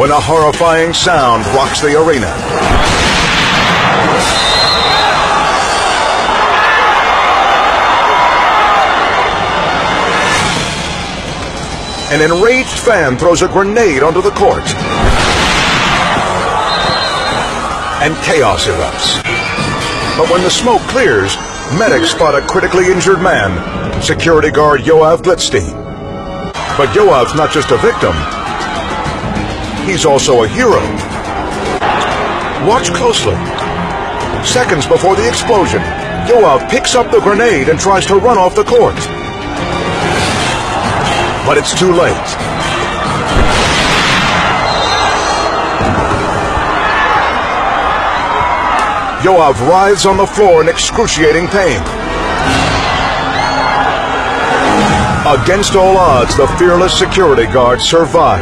when a horrifying sound rocks the arena. An enraged fan throws a grenade onto the court, and chaos erupts. But when the smoke clears, medics spot a critically injured man, security guard Yoav Glitzstein. But Yoav's not just a victim, he's also a hero. Watch closely. Seconds before the explosion, Yoav picks up the grenade and tries to run off the court. But it's too late. Yoav writhes on the floor in excruciating pain. Against all odds, the fearless security guard survives.